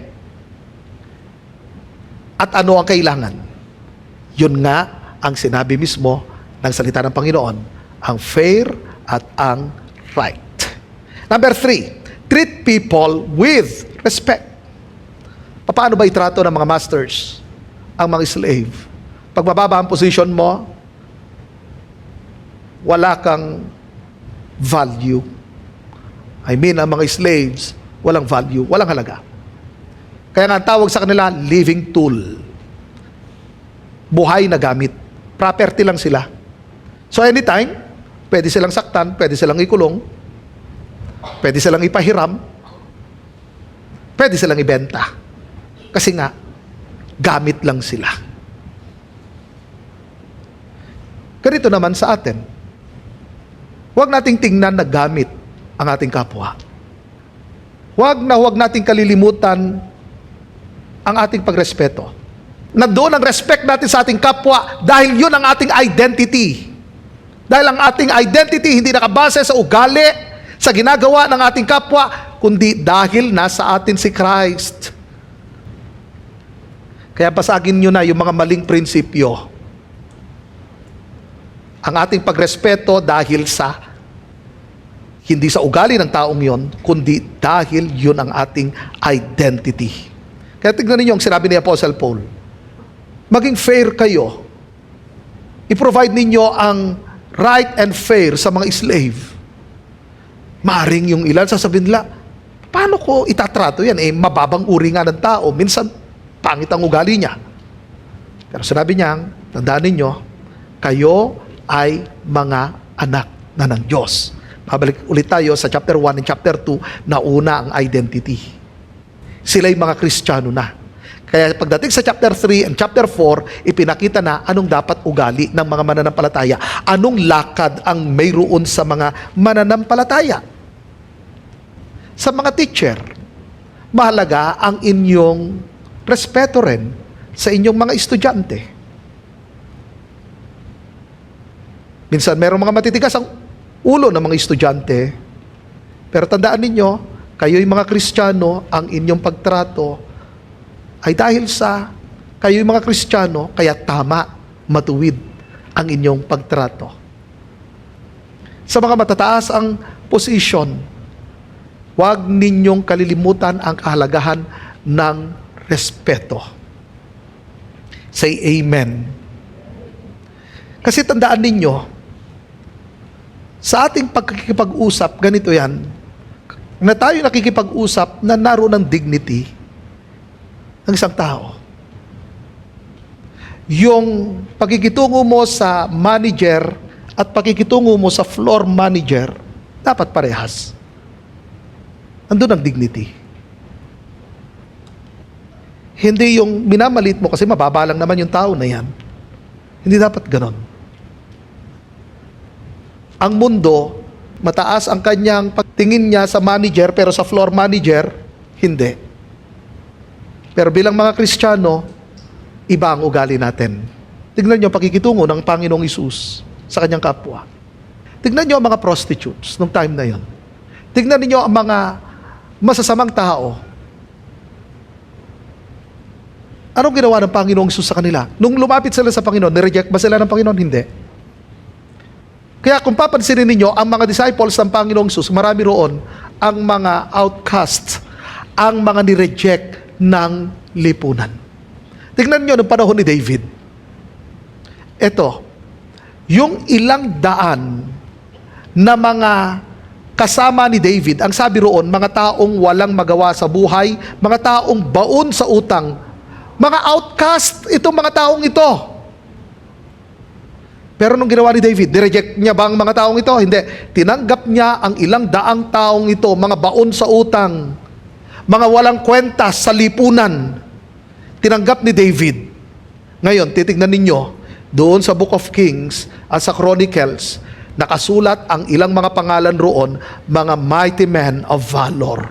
At ano ang kailangan? Yun nga ang sinabi mismo ng salita ng Panginoon, ang fair at ang right. Number 3, treat people with respect. Paano ba itrato ng mga masters ang mga slave? Pag mababa ang position mo, wala kang value. I mean, ang mga slaves, walang value, walang halaga. Kaya nga tawag sa kanila, living tool. Buhay na gamit. Property lang sila. So anytime, pwede silang saktan, pwede silang ikulong, pwede silang ipahiram, pwede silang ibenta. Kasi nga, gamit lang sila. ganito naman sa atin. Huwag nating tingnan na gamit ang ating kapwa. Huwag nating kalilimutan ang ating pagrespeto. Nandoon ang respect natin sa ating kapwa dahil yun ang ating identity. Dahil ang ating identity hindi nakabase sa ugali, sa ginagawa ng ating kapwa, kundi dahil nasa atin si Christ. Kaya basagin nyo na yung mga maling prinsipyo. Ang ating pagrespeto dahil sa hindi sa ugali ng taong yon, kundi dahil yun ang ating identity. Kaya tignan ninyo ang sinabi ni Apostle Paul. Maging fair kayo. I-provide ninyo ang right and fair sa mga slave. Maring yung ilan sasabihin nila, paano ko itatrato yan? Mababang uri nga ng tao. Minsan, pangit ang ugali niya. Pero sinabi niya, tandaan ninyo, kayo ay mga anak na ng Diyos. Babalik ulit tayo sa chapter 1 and chapter 2 na una ang identity. Sila'y mga Kristiyano na. Kaya pagdating sa chapter 3 and chapter 4, ipinakita na anong dapat ugali ng mga mananampalataya. Anong lakad ang mayroon sa mga mananampalataya. Sa mga teacher, mahalaga ang inyong respeto rin sa inyong mga estudyante. Minsan merong mga matitigas ang ulo ng mga estudyante. Pero tandaan ninyo, kayo'y mga Kristiyano, ang inyong pagtrato ay dahil sa kayo'y mga Kristiyano, kaya tama, matuwid ang inyong pagtrato. Sa mga matataas ang posisyon, huwag ninyong kalilimutan ang kahalagahan ng respeto. Say amen. Kasi tandaan ninyo, sa ating pagkikipag-usap, ganito yan, na tayo nakikipag-usap na naroon ng dignity ng isang tao. Yung pakikitungo mo sa manager at pakikitungo mo sa floor manager, dapat parehas. Andun ang dignity. Hindi yung minamalit mo kasi mababa lang naman yung tao na yan. Hindi dapat ganon. Ang mundo, mataas ang kanyang pagtingin niya sa manager pero sa floor manager, hindi. Pero bilang mga Kristiyano, iba ang ugali natin. Tignan niyo ang pakikitungo ng Panginoong Hesus sa kanyang kapwa. Tignan niyo ang mga prostitutes nung time na yon. Tignan niyo ang mga masasamang tao. Anong ginawa ng Panginoong Hesus sa kanila? Nung lumapit sila sa Panginoon, nireject ba sila ng Panginoon? Hindi. Kaya kung papansinin ninyo, ang mga disciples ng Panginoong Hesus, marami roon ang mga outcast, ang mga nireject ng lipunan. Tingnan nyo ng panahon ni David. Ito, yung ilang daan na mga kasama ni David, ang sabi roon, mga taong walang magawa sa buhay, mga taong baon sa utang, mga outcast itong mga taong ito. Pero nung ginawa ni David, nireject niya ba ang mga taong ito? Hindi. Tinanggap niya ang ilang daang taong ito, mga baon sa utang, mga walang kwenta sa lipunan. Tinanggap ni David. Ngayon, titignan ninyo, doon sa Book of Kings at sa Chronicles, nakasulat ang ilang mga pangalan roon, mga mighty men of valor.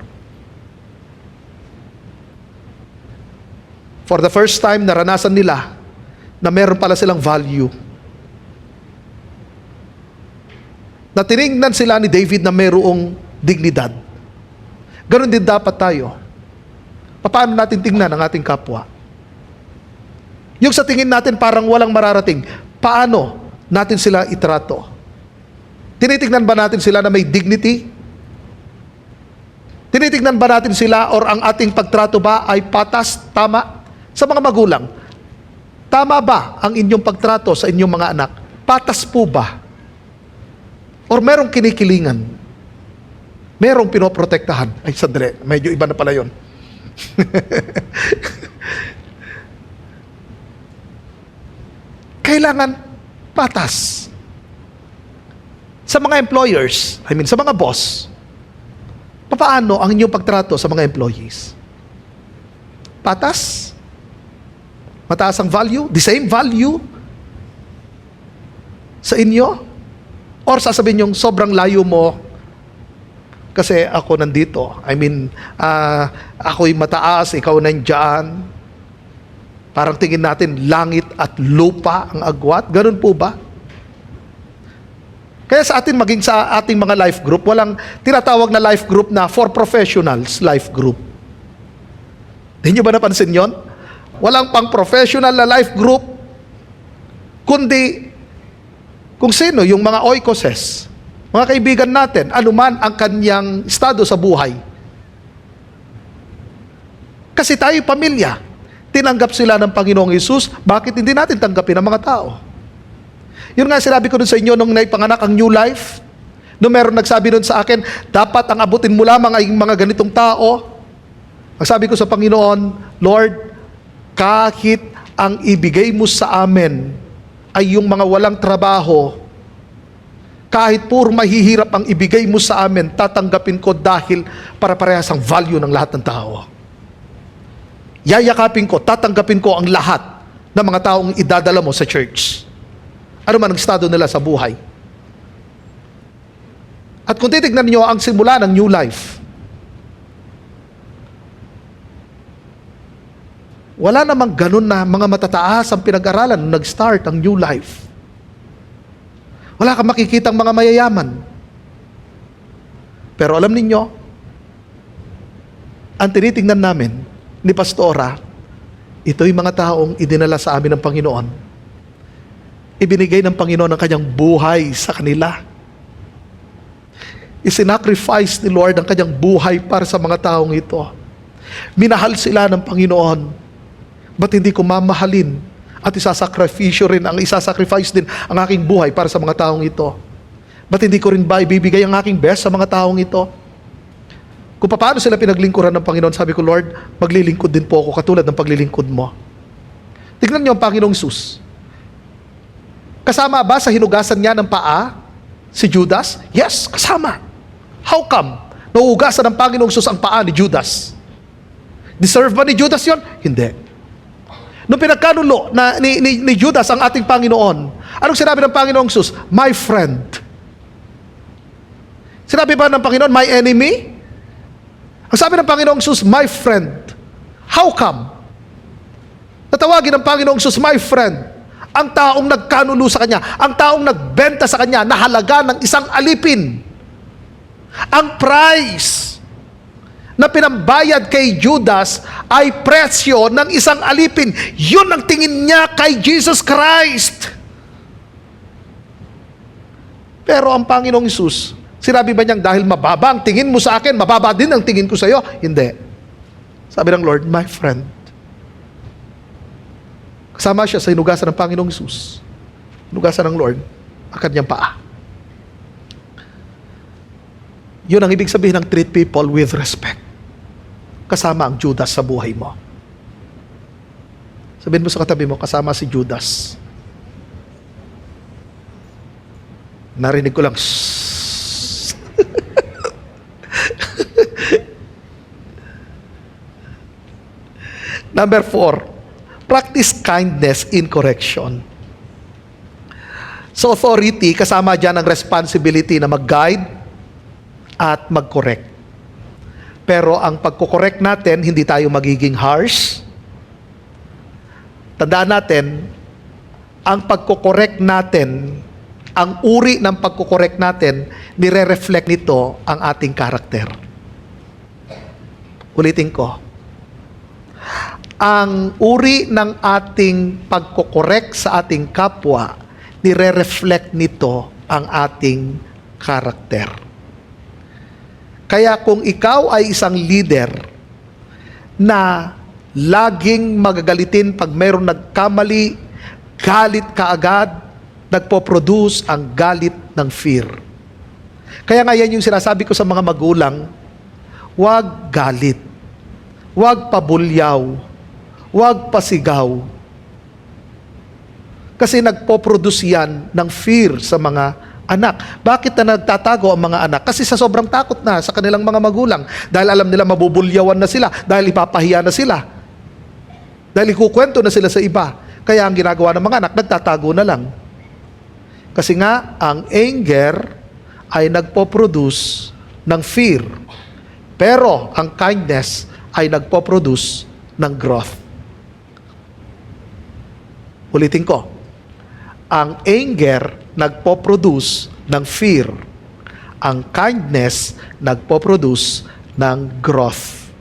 For the first time, naranasan nila na meron pala silang value. Na tinignan sila ni David na mayroong dignidad. Ganon din dapat tayo. Paano natin tingnan ang ating kapwa? Yung sa tingin natin parang walang mararating, paano natin sila itrato? Tinitignan ba natin sila na may dignity? Tinitignan ba natin sila or ang ating pagtrato ba ay patas, tama? Sa mga magulang, tama ba ang inyong pagtrato sa inyong mga anak? Patas po ba? Or merong kinikilingan? Merong pinoprotektahan? Ay, sandali, medyo iba na pala yun. Kailangan patas. Sa mga employers, sa mga boss, paano ang inyong pagtrato sa mga employees? Patas? Mataas ang value? The same value? sa inyo? Or sasabihin yung sobrang layo mo kasi ako nandito. I mean, ako'y mataas, ikaw nandyan. Parang tingin natin langit at lupa ang agwat. Ganun po ba? Kaya sa atin, maging sa ating mga life group, walang tinatawag na life group na for professionals life group. Hindi nyo ba napansin yon? Walang pang professional na life group, kundi kung sino yung mga oikoses, mga kaibigan natin, anuman ang kanyang estado sa buhay. Kasi tayo pamilya, tinanggap sila ng Panginoong Hesus, bakit hindi natin tanggapin ang mga tao? Yun nga sinabi ko dun sa inyo nung naipanganak ang New Life, nung meron nagsabi dun sa akin, dapat ang abutin mo lamang ay mga ganitong tao. Ang sabi ko sa Panginoon, Lord, kahit ang ibigay mo sa amin ay yung mga walang trabaho, kahit puro mahihirap ang ibigay mo sa amin, tatanggapin ko dahil para parehas ang value ng lahat ng tao. Yayakapin ko, tatanggapin ko ang lahat ng mga taong idadala mo sa church. Ano man ang estado nila sa buhay. At kung titignan niyo ang simula ng New Life, wala namang ganun na mga matataas ang pinag-aralan nung nag-start ang New Life. Wala kang makikitang mga mayayaman. Pero alam ninyo, ang tinitingnan namin ni Pastora, ito'y mga taong idinala sa amin ng Panginoon. Ibinigay ng Panginoon ang kanyang buhay sa kanila. Isinacrifice ni Lord ang kanyang buhay para sa mga taong ito. Minahal sila ng Panginoon. Ba't hindi ko mamahalin at isasacrifice din ang aking buhay para sa mga taong ito? Ba't hindi ko rin ba ibibigay ang aking best sa mga taong ito? Kung paano sila pinaglingkuran ng Panginoon, sabi ko, Lord, maglilingkod din po ako katulad ng paglilingkod mo. Tignan niyo ang Panginoong Hesus. Kasama ba sa hinugasan niya ng paa si Judas? Yes, kasama. How come? Nauugasan ng Panginoong Hesus ang paa ni Judas. Deserve ba ni Judas yon? Hindi. Nung pinagkanulo na ni Judas ang ating Panginoon, anong sinabi ng Panginoong Hesus? My friend. Sinabi ba ng Panginoon, my enemy? Ang sabi ng Panginoong Hesus, my friend. How come? Natawagin ng Panginoong Hesus, my friend. Ang taong nagkanulo sa Kanya, ang taong nagbenta sa Kanya na halaga ng isang alipin. Ang price na pinambayad kay Judas ay presyo ng isang alipin. Yun ang tingin niya kay Jesus Christ. Pero ang Panginoong Hesus, sinabi ba niyang dahil mababa ang tingin mo sa akin, mababa din ang tingin ko sa iyo? Hindi. Sabi ng Lord, my friend. Kasama siya sa hinugasan ng Panginoong Hesus. Hinugasan ng Lord ang kanyang paa. Yun ang ibig sabihin ng treat people with respect. Kasama ang Judas sa buhay mo. Sabihin mo sa katabi mo, kasama si Judas. Narinig ko lang, Number 4, practice kindness in correction. Sa authority, kasama dyan ang responsibility na mag-guide at mag-correct. Pero ang pagko-correct natin, hindi tayo magiging harsh. Tandaan natin, ang pagko-correct natin, ang uri ng pagko-correct natin, nire-reflect nito ang ating karakter. Ulitin ko. Ang uri ng ating pagko-correct sa ating kapwa, nire-reflect nito ang ating karakter. Kaya kung ikaw ay isang leader na laging magagalitin pag mayroong nagkamali, galit ka agad, nagpo-produce ang galit ng fear. Kaya nga yan yung sinasabi ko sa mga magulang, huwag galit, huwag pabulyaw, huwag pasigaw. Kasi nagpo-produce yan ng fear sa mga anak. Bakit na nagtatago ang mga anak? Kasi sa sobrang takot na sa kanilang mga magulang. Dahil alam nila mabubulyawan na sila. Dahil ipapahiya na sila. Dahil ikukwento na sila sa iba. Kaya ang ginagawa ng mga anak, nagtatago na lang. Kasi nga, ang anger ay nagpo-produce ng fear. Pero ang kindness ay nagpo-produce ng growth. Ulitin ko. Ang anger nagpo-produce ng fear. Ang kindness nagpo-produce ng growth.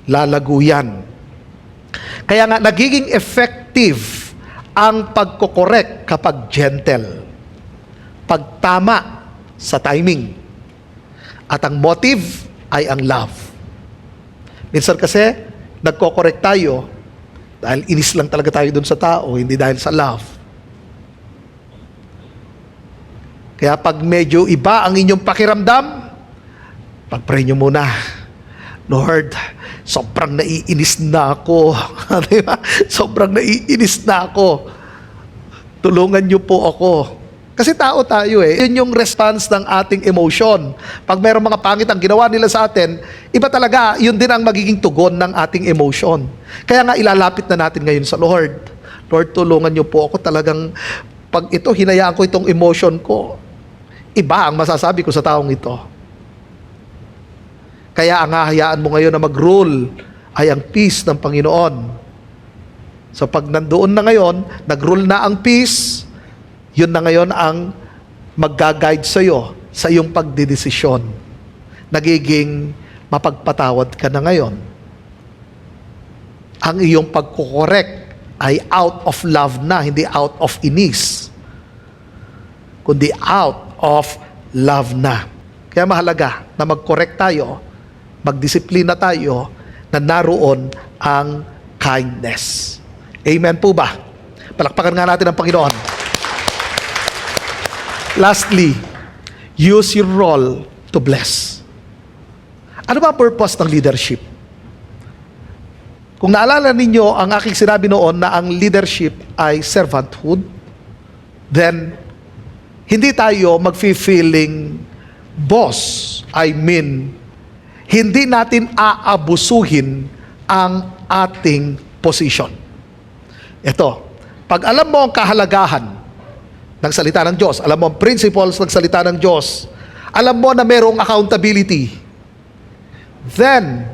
Lalago yan. Kaya nga, nagiging effective ang pagkokorek kapag gentle. Pagtama sa timing. At ang motive ay ang love. Minsan kasi, nagkokorek tayo dahil inis lang talaga tayo dun sa tao, hindi dahil sa love. Kaya pag medyo iba ang inyong pakiramdam, pag-pray nyo muna, Lord, sobrang naiinis na ako. Diba? Sobrang naiinis na ako. Tulungan nyo po ako. Kasi tao tayo eh. Yun yung response ng ating emotion. Pag mayroong mga pangit ang ginawa nila sa atin, iba talaga, yun din ang magiging tugon ng ating emotion. Kaya nga ilalapit na natin ngayon sa Lord. Lord, tulungan niyo po ako talagang, pag ito, hinayaan ko itong emotion ko, iba ang masasabi ko sa taong ito. Kaya ang hahayaan mo ngayon na mag-rule ay ang peace ng Panginoon. So pag nandoon na ngayon, nag-rule na ang peace, yun na ngayon ang mag-guide sa iyo sa iyong pagdidesisyon. Nagiging mapagpatawad ka na ngayon. Ang iyong pagkukorek ay out of love na, hindi out of inis, kundi out of love na. Kaya mahalaga na mag-correct tayo, magdisiplina tayo, na naroon ang kindness. Amen po ba? Palakpakan nga natin ang Panginoon. Lastly, use your role to bless. Ano ba ang purpose ng leadership? Kung naalala ninyo ang aking sinabi noon na ang leadership ay servanthood, then hindi tayo mag-feeling boss. I mean, hindi natin aabusuhin ang ating position. Ito, pag alam mo ang kahalagahan ng salita ng Diyos, alam mo ang principles ng salita ng Diyos, alam mo na mayroong accountability, then,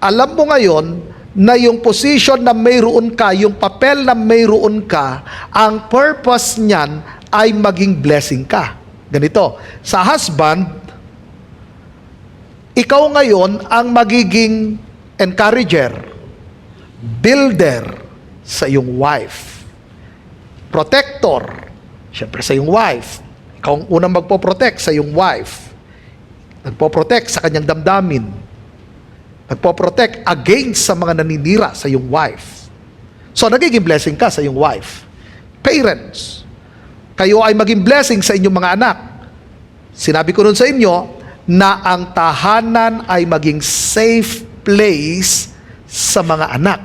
alam mo ngayon na yung position na mayroon ka, yung papel na mayroon ka, ang purpose niyan ay maging blessing ka. Ganito, sa husband, ikaw ngayon ang magiging encourager, builder sa iyong wife, protector, siyempre sa iyong wife. Ikaw ang unang magpo-protect sa iyong wife. Nagpo-protect sa kanyang damdamin. Nagpo-protect against sa mga naninira sa iyong wife. So, nagiging blessing ka sa iyong wife. Parents, kayo ay maging blessing sa inyong mga anak. Sinabi ko nun sa inyo na ang tahanan ay maging safe place sa mga anak.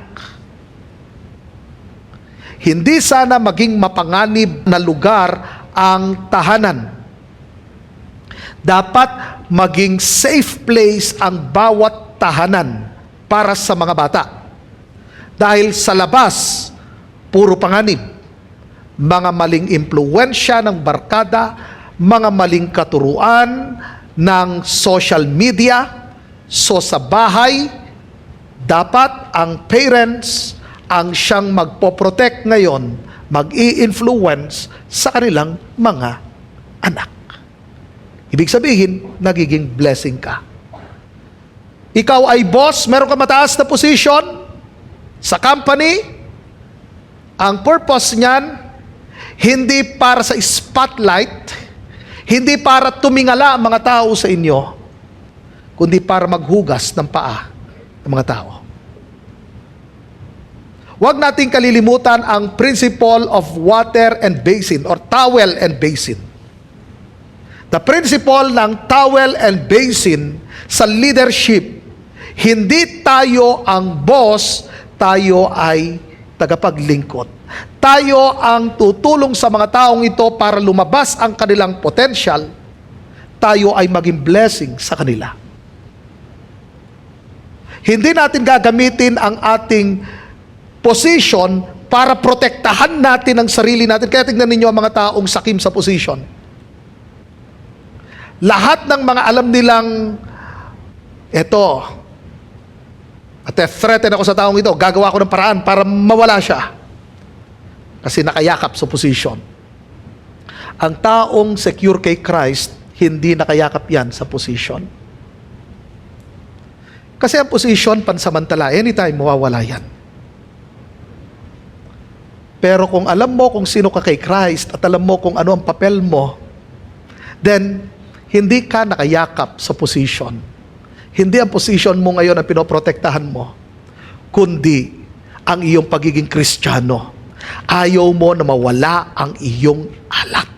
Hindi sana maging mapanganib na lugar ang tahanan. Dapat maging safe place ang bawat tahanan para sa mga bata. Dahil sa labas, puro panganib. Mga maling impluwensya ng barkada, mga maling katuruan ng social media. So sa bahay, dapat ang parents ang siyang magpoprotect ngayon, mag-i-influence sa kanilang mga anak. Ibig sabihin, nagiging blessing ka. Ikaw ay boss, meron ka mataas na position sa company. Ang purpose niyan, hindi para sa spotlight, hindi para tumingala ang mga tao sa inyo, kundi para maghugas ng paa ng mga tao. Huwag nating kalilimutan ang principle of water and basin or towel and basin. The principle ng towel and basin sa leadership, hindi tayo ang boss, tayo ay tagapaglingkod. Tayo ang tutulong sa mga taong ito para lumabas ang kanilang potential. Tayo ay maging blessing sa kanila. Hindi natin gagamitin ang ating position para protektahan natin ang sarili natin. Kaya tingnan ninyo ang mga taong sakim sa position. Lahat ng mga alam nilang, eto, threaten ako sa taong ito, gagawa ko ng paraan para mawala siya. Kasi nakayakap sa position. Ang taong secure kay Christ, hindi nakayakap yan sa position. Kasi ang position, pansamantala, anytime mawawala yan. Pero kung alam mo kung sino ka kay Christ at alam mo kung ano ang papel mo, then hindi ka nakayakap sa position. Hindi ang position mo ngayon ang pinoprotektahan mo, kundi ang iyong pagiging Kristiyano. Ayaw mo na mawala ang iyong alak.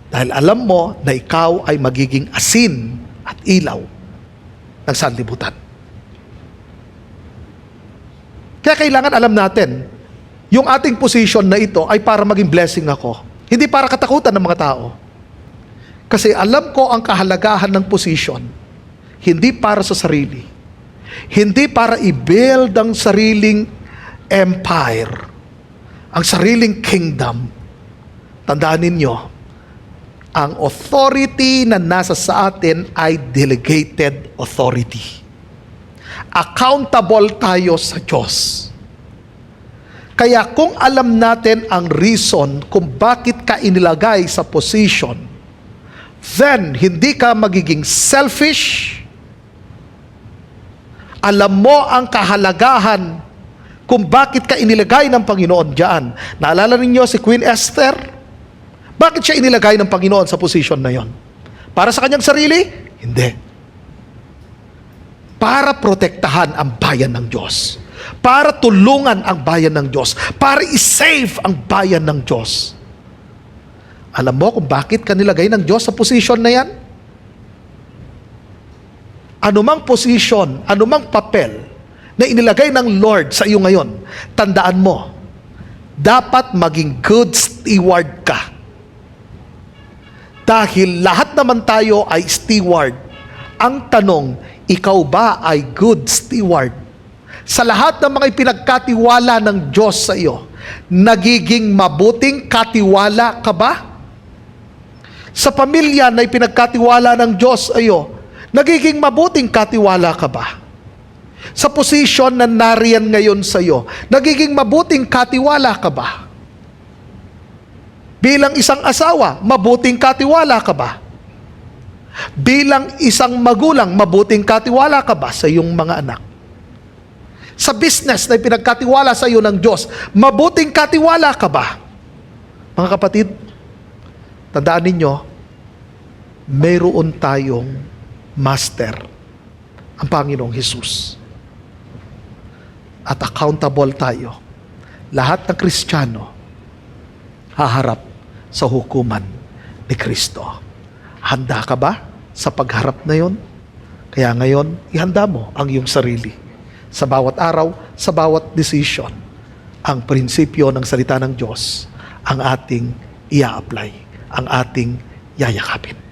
Dahil alam mo na ikaw ay magiging asin at ilaw ng sanlibutan. Kaya kailangan alam natin, yung ating position na ito ay para maging blessing ako. Hindi para katakutan ng mga tao. Kasi alam ko ang kahalagahan ng position, hindi para sa sarili. Hindi para i-build ang sariling empire, ang sariling kingdom. Tandaan ninyo, ang authority na nasa sa atin ay delegated authority. Accountable tayo sa Diyos. Kaya kung alam natin ang reason kung bakit ka inilagay sa position, then hindi ka magiging selfish. Alam mo ang kahalagahan kung bakit ka inilagay ng Panginoon diyan. Naalala ninyo si Queen Esther? Bakit siya inilagay ng Panginoon sa position na yon? Para sa kanyang sarili? Hindi. Para protektahan ang bayan ng Diyos. Para tulungan ang bayan ng Diyos. Para i-save ang bayan ng Diyos. Alam mo kung bakit ka nilagay ng Diyos sa position na yan? Anumang position, anumang papel na inilagay ng Lord sa iyo ngayon, tandaan mo, dapat maging good steward ka. Dahil lahat naman tayo ay steward. Ang tanong, ikaw ba ay good steward? Sa lahat ng mga ipinagkatiwala ng Diyos sa iyo, nagiging mabuting katiwala ka ba? Sa pamilya na ipinagkatiwala ng Diyos sa iyo, nagiging mabuting katiwala ka ba? Sa posisyon na nariyan ngayon sa iyo, nagiging mabuting katiwala ka ba? Bilang isang asawa, mabuting katiwala ka ba? Bilang isang magulang, mabuting katiwala ka ba sa iyong mga anak? Sa business na pinagkatiwala sa iyo ng Diyos, mabuting katiwala ka ba? Mga kapatid, tandaan ninyo, mayroon tayong master, ang Panginoong Hesus. At accountable tayo. Lahat ng Kristiyano haharap sa hukuman ni Kristo. Handa ka ba sa pagharap na yon? Kaya ngayon, ihanda mo ang iyong sarili. Sa bawat araw, sa bawat decision, ang prinsipyo ng salita ng Diyos ang ating ia-apply, ang ating yayakapin.